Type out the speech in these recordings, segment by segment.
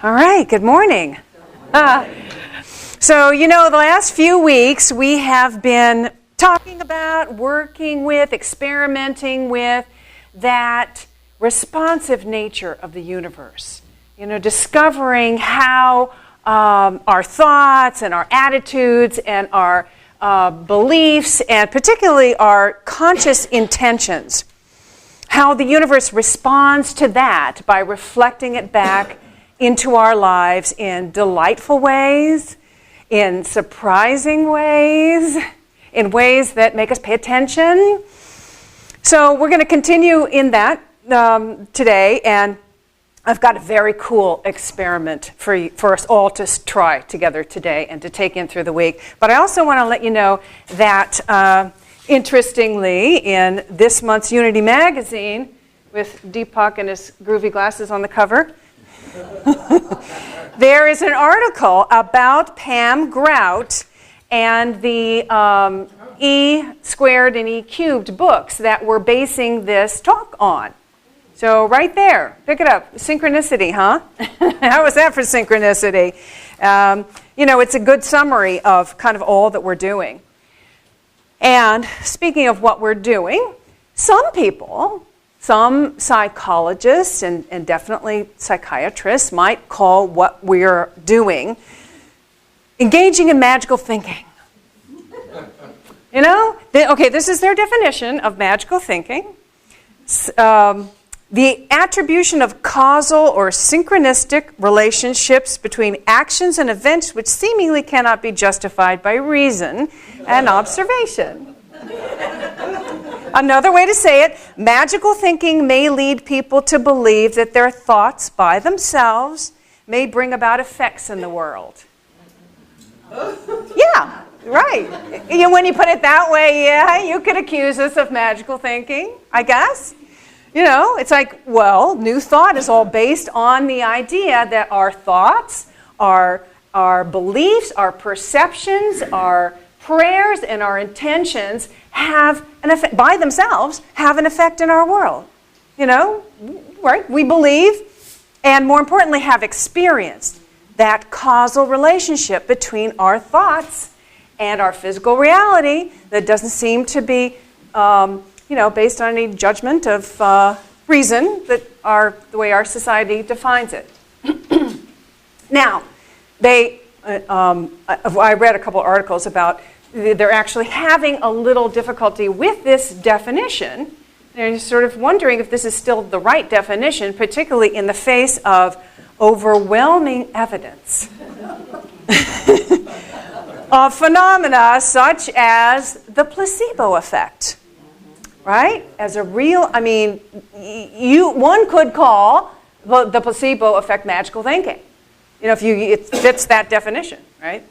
All right, good morning. So, the last few weeks we have been talking about, working with, experimenting with that responsive nature of the universe. Discovering how our thoughts and our attitudes and our beliefs and particularly our conscious intentions, how the universe responds to that by reflecting it back into our lives in delightful ways, in surprising ways, in ways that make us pay attention. So we're going to continue in that today, and I've got a very cool experiment for us all to try together today and to take in through the week. But I also want to let you know that interestingly, in this month's Unity magazine, with Deepak and his groovy glasses on the cover, there is an article about Pam Grout and the E squared and E cubed books that we're basing this talk on. So right there, pick it up. Synchronicity, huh? How was that for synchronicity? It's a good summary of kind of all that we're doing. And speaking of what we're doing, some people, some psychologists and definitely psychiatrists might call what we're doing engaging in magical thinking. This is their definition of magical thinking. The attribution of causal or synchronistic relationships between actions and events which seemingly cannot be justified by reason and observation. Another way to say it, magical thinking may lead people to believe that their thoughts by themselves may bring about effects in the world. Yeah, right. When you put it that way, yeah, you could accuse us of magical thinking, I guess. It's like, well, new thought is all based on the idea that our thoughts, our beliefs, our perceptions, our prayers, and our intentions have an effect, by themselves, have an effect in our world. Right? We believe, and more importantly, have experienced that causal relationship between our thoughts and our physical reality that doesn't seem to be based on any judgment of reason that the way our society defines it. Now, I read a couple articles about they're actually having a little difficulty with this definition. They're sort of wondering if this is still the right definition, particularly in the face of overwhelming evidence of phenomena such as the placebo effect. Right? As a real, one could call the placebo effect magical thinking. It fits that definition, right?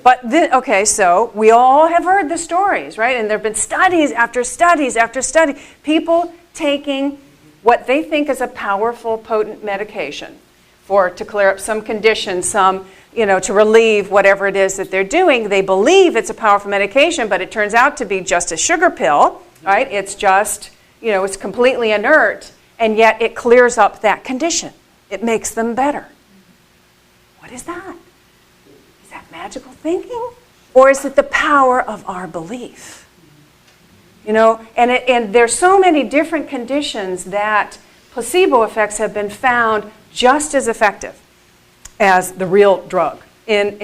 But so we all have heard the stories, right? And there have been studies after studies after study. People taking what they think is a powerful, potent medication to clear up some condition, to relieve whatever it is that they're doing. They believe it's a powerful medication, but it turns out to be just a sugar pill. Right? It's just, it's completely inert, and yet it clears up that condition. It makes them better. What is that? Is that magical thinking? Or is it the power of our belief? And there's so many different conditions that placebo effects have been found just as effective as the real drug. And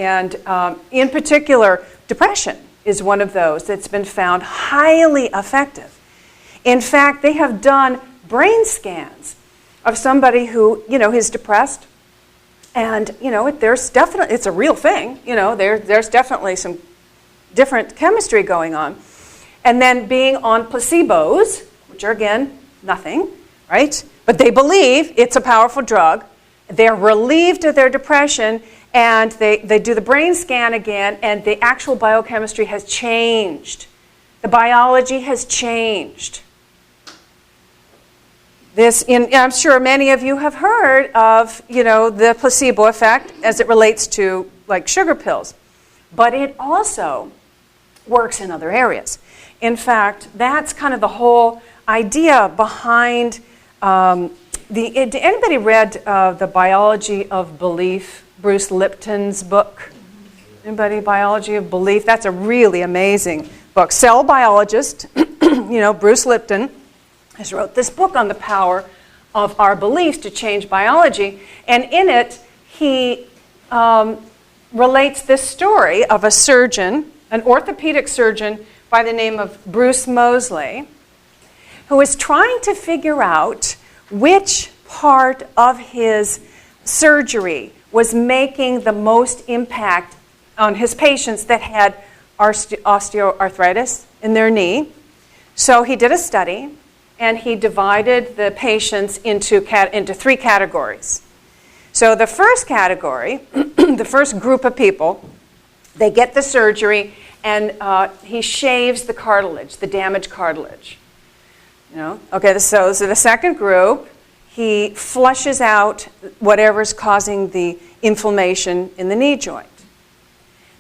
in particular, depression is one of those that's been found highly effective. In fact, they have done brain scans of somebody who, is depressed, and, there's definitely, it's a real thing, there's definitely some different chemistry going on. And then being on placebos, which are, again, nothing, right? But they believe it's a powerful drug. They're relieved of their depression, and they do the brain scan again, and the actual biochemistry has changed. The biology has changed. I'm sure many of you have heard of, the placebo effect as it relates to, like, sugar pills. But it also works in other areas. In fact, that's kind of the whole idea behind Anybody read The Biology of Belief, Bruce Lipton's book? Anybody? Biology of Belief? That's a really amazing book. Cell biologist, Bruce Lipton, has wrote this book on the power of our beliefs to change biology. And in it, he relates this story of a surgeon, an orthopedic surgeon by the name of Bruce Moseley, who is trying to figure out which part of his surgery was making the most impact on his patients that had osteoarthritis in their knee. So he did a study, and he divided the patients into 3 categories. So the first category, the first group of people, they get the surgery, and he shaves the cartilage, the damaged cartilage. Okay, so the second group, he flushes out whatever's causing the inflammation in the knee joint.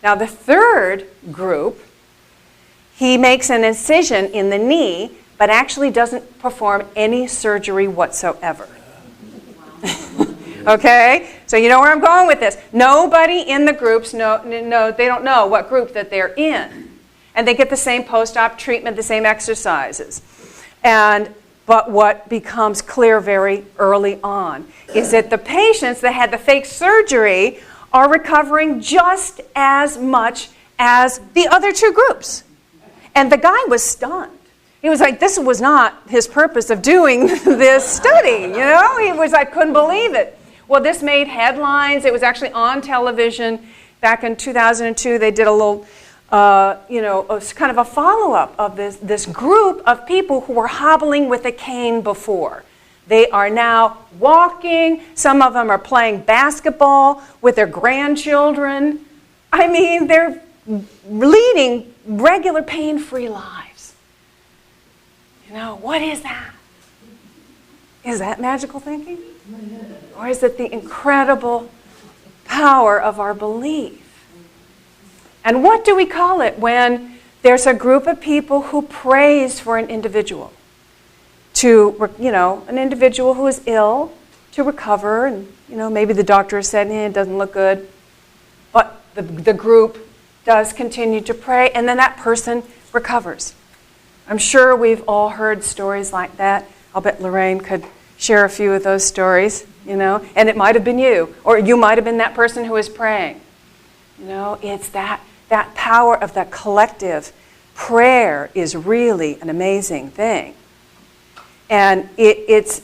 Now the third group, he makes an incision in the knee, but actually doesn't perform any surgery whatsoever. Okay, so you know where I'm going with this. Nobody in the groups they don't know what group that they're in, and they get the same post-op treatment, the same exercises. But what becomes clear very early on is that the patients that had the fake surgery are recovering just as much as the other 2 groups. And the guy was stunned. He was like, this was not his purpose of doing this study, He was like, couldn't believe it. Well, this made headlines. It was actually on television. Back in 2002, they did a little, kind of a follow-up of this group of people who were hobbling with a cane before. They are now walking. Some of them are playing basketball with their grandchildren. I mean, they're leading regular pain-free lives. What is that? Is that magical thinking? Or is it the incredible power of our belief? And what do we call it when there's a group of people who prays for an individual? An individual who is ill to recover, and maybe the doctor said, it doesn't look good, but the group does continue to pray, and then that person recovers. I'm sure we've all heard stories like that. I'll bet Lorraine could share a few of those stories, and it might have been you, or you might have been that person who was praying. It's that power of that collective prayer is really an amazing thing. And it's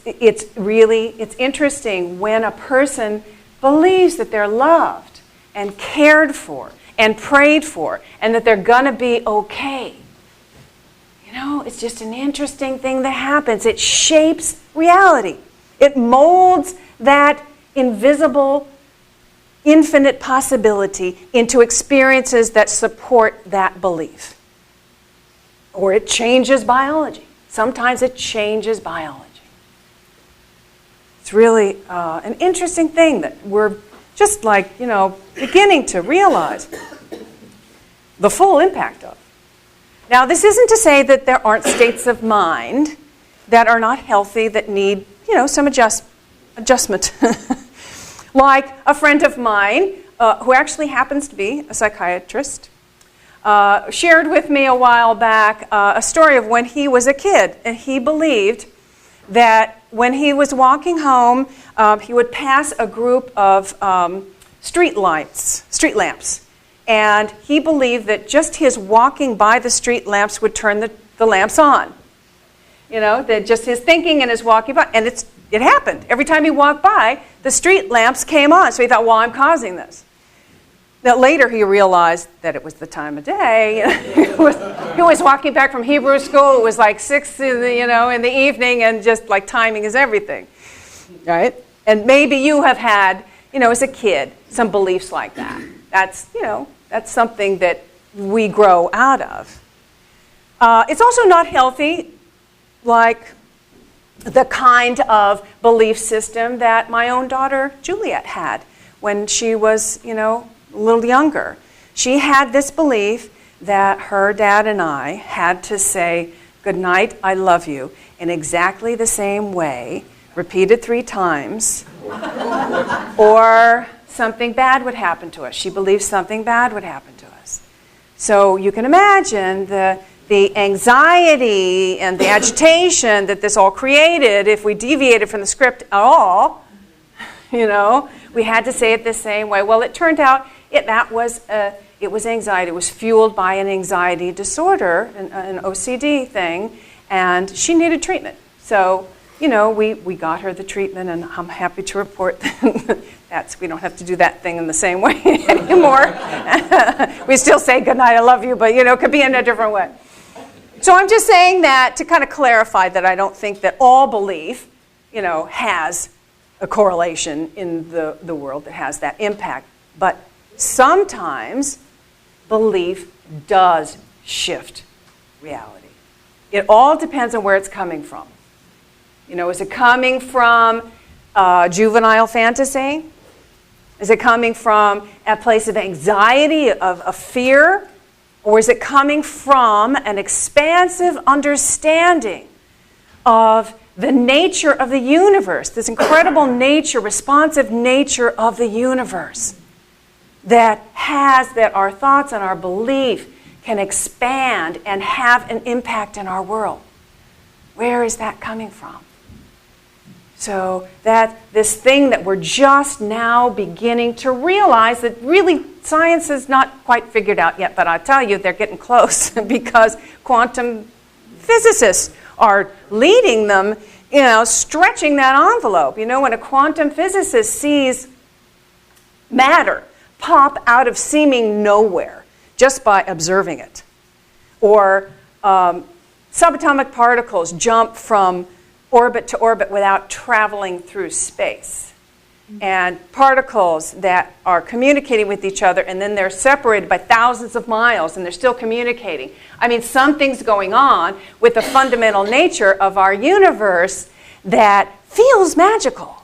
interesting when a person believes that they're loved and cared for and prayed for and that they're going to be okay. It's just an interesting thing that happens. It shapes reality. It molds that invisible, infinite possibility into experiences that support that belief. Or it changes biology. Sometimes it changes biology. It's really an interesting thing that we're just beginning to realize the full impact of. Now, this isn't to say that there aren't states of mind that are not healthy, that need, some adjustment. Like a friend of mine, who actually happens to be a psychiatrist, shared with me a while back a story of when he was a kid, and he believed that when he was walking home, he would pass a group of street lamps, and he believed that just his walking by the street lamps would turn the lamps on. That just his thinking and his walking by, and it happened. Every time he walked by, the street lamps came on, so he thought, well, I'm causing this. Now, later he realized that it was the time of day. He was walking back from Hebrew school. It was like 6 in the evening, and just like timing is everything, right? And maybe you have had, as a kid, some beliefs like that. That's something that we grow out of. It's also not healthy, like the kind of belief system that my own daughter Juliet had when she was, a little younger. She had this belief that her dad and I had to say, "Good night, I love you," in exactly the same way repeated 3 times, or something bad would happen to us. She believed something bad would happen to us. So you can imagine the anxiety and the agitation that this all created if we deviated from the script at all. We had to say it the same way. Well, it turned out it was anxiety. It was fueled by an anxiety disorder, an OCD thing, and she needed treatment. So, we got her the treatment, and I'm happy to report that we don't have to do that thing in the same way anymore. We still say goodnight, I love you, but, it could be in a different way. So I'm just saying that to kind of clarify that I don't think that all belief, has a correlation in the world that has that impact. But sometimes belief does shift reality. It all depends on where it's coming from. Is it coming from juvenile fantasy? Is it coming from a place of anxiety, of fear? Or is it coming from an expansive understanding of the nature of the universe, this incredible nature, responsive nature of the universe that our thoughts and our belief can expand and have an impact in our world? Where is that coming from? So that this thing that we're just now beginning to realize that really science has not quite figured out yet, but I tell you, they're getting close because quantum physicists are leading them, stretching that envelope. When a quantum physicist sees matter pop out of seeming nowhere just by observing it, or subatomic particles jump from orbit to orbit without traveling through space, and particles that are communicating with each other, and then they're separated by thousands of miles, and they're still communicating. I mean, something's going on with the fundamental nature of our universe that feels magical,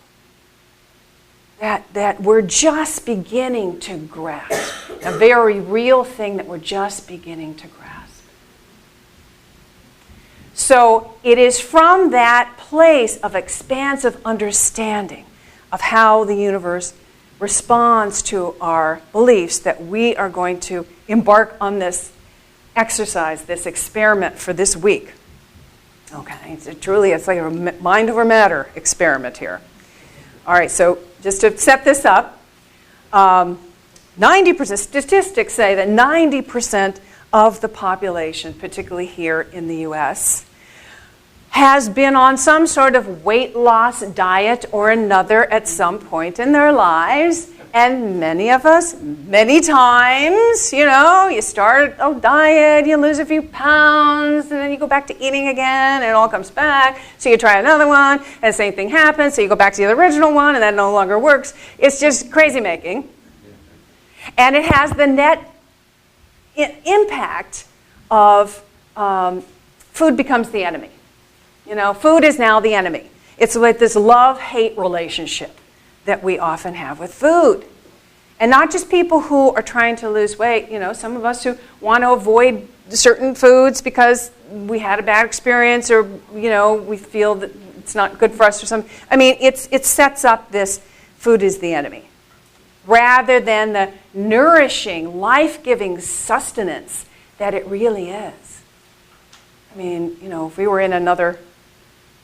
that we're just beginning to grasp, a very real thing that we're just beginning to grasp. So it is from that place of expansive understanding of how the universe responds to our beliefs that we are going to embark on this exercise, this experiment for this week. Okay, it's like a mind over matter experiment here. All right, so just to set this up, 90%, statistics say that 90% of the population, particularly here in the U.S., has been on some sort of weight loss diet or another at some point in their lives. And many of us, many times, you start a diet, you lose a few pounds, and then you go back to eating again, and it all comes back. So you try another one, and the same thing happens, so you go back to the original one, and that no longer works. It's just crazy making. And it has the net impact of food becomes the enemy. Food is now the enemy. It's like this love-hate relationship that we often have with food. And not just people who are trying to lose weight, some of us who want to avoid certain foods because we had a bad experience, or, we feel that it's not good for us or something. I mean, it sets up this food is the enemy, rather than the nourishing, life-giving sustenance that it really is. I mean, if we were in another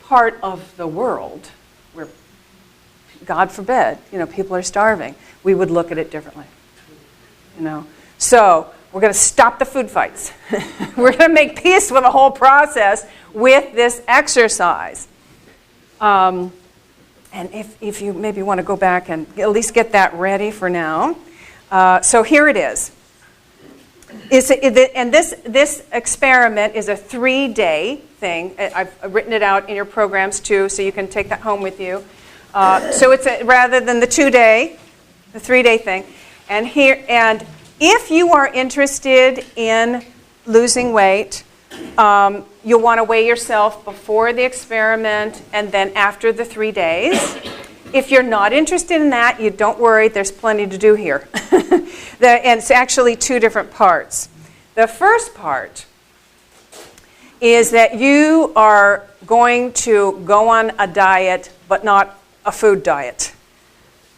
part of the world where, God forbid, people are starving, we would look at it differently. So we're going to stop the food fights. We're going to make peace with the whole process with this exercise. And if you maybe want to go back and at least get that ready for now. So here it is. And this experiment is a 3-day thing. I've written it out in your programs too, so you can take that home with you. So it's rather than the 2-day, the 3-day thing. And if you are interested in losing weight, you'll want to weigh yourself before the experiment and then after the 3 days. If you're not interested in that, you don't worry, there's plenty to do here. And it's actually 2 different parts. The first part is that you are going to go on a diet but not a food diet.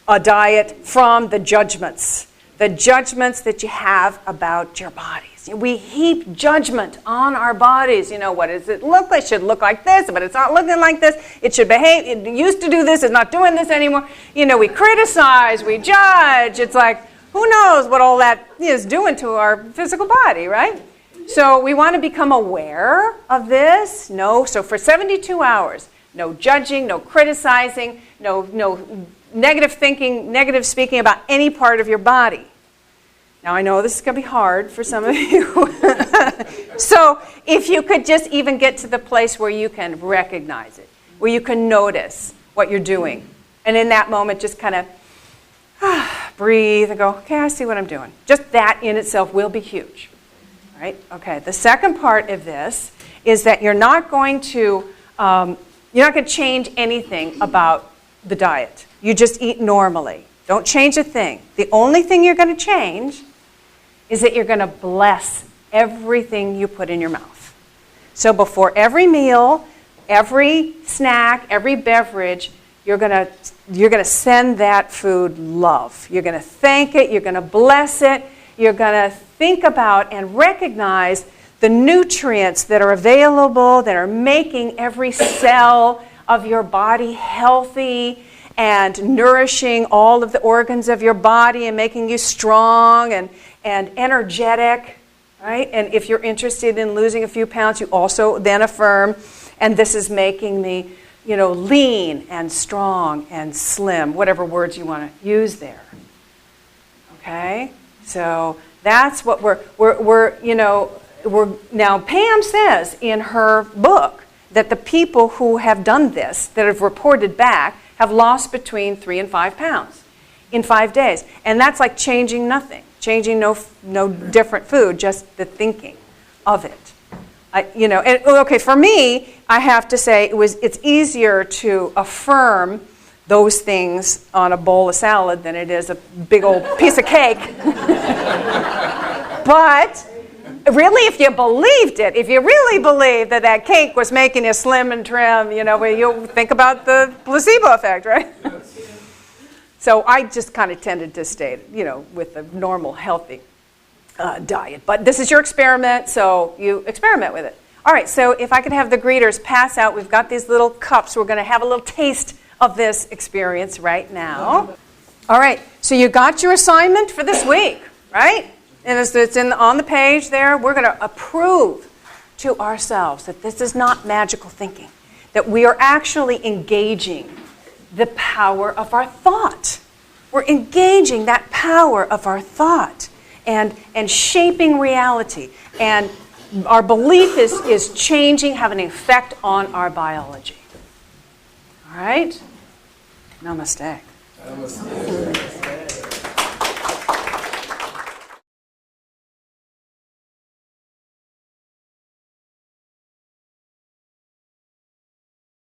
A diet from the judgments that you have about your bodies. We heap judgment on our bodies. What does it look like? It should look like this, but it's not looking like this. It should behave. It used to do this. It's not doing this anymore. We criticize. We judge. It's like, who knows what all that is doing to our physical body, right? So we want to become aware of this. So for 72 hours, no judging, no criticizing, no negative thinking, negative speaking about any part of your body. Now, I know this is going to be hard for some of you. So if you could just even get to the place where you can recognize it, where you can notice what you're doing. And in that moment, just kind of breathe and go, okay, I see what I'm doing. Just that in itself will be huge. All right? Okay, the second part of this is that you're not going to change anything about the diet. You just eat normally. Don't change a thing. The only thing you're going to change is that you're going to bless everything you put in your mouth. So before every meal, every snack, every beverage, you're going to send that food love. You're going to thank it. You're going to bless it. You're going to think about and recognize the nutrients that are available, that are making every cell of your body healthy and nourishing all of the organs of your body and making you strong and energetic, right? And if you're interested in losing a few pounds, you also then affirm, and this is making me, lean and strong and slim, whatever words you want to use there. Okay? So that's what we're now Pam says in her book that the people who have done this, that have reported back, have lost between 3 and 5 pounds in 5 days. And that's like changing nothing, changing no different food, just the thinking of it. For me, I have to say it's easier to affirm those things on a bowl of salad than it is a big old piece of cake. But really, if you believed it, if you really believed that cake was making you slim and trim, you'll think about the placebo effect, right? So I just kind of tended to stay, with a normal, healthy diet. But this is your experiment, so you experiment with it. All right, so if I could have the greeters pass out, we've got these little cups. We're going to have a little taste of this experience right now. All right, so you got your assignment for this week, right? And it's on the page there. We're going to approve to ourselves that this is not magical thinking, that we are actually engaging the power of our thought. We're engaging that power of our thought and shaping reality. And our belief is changing, having an effect on our biology. All right? Namaste. Namaste.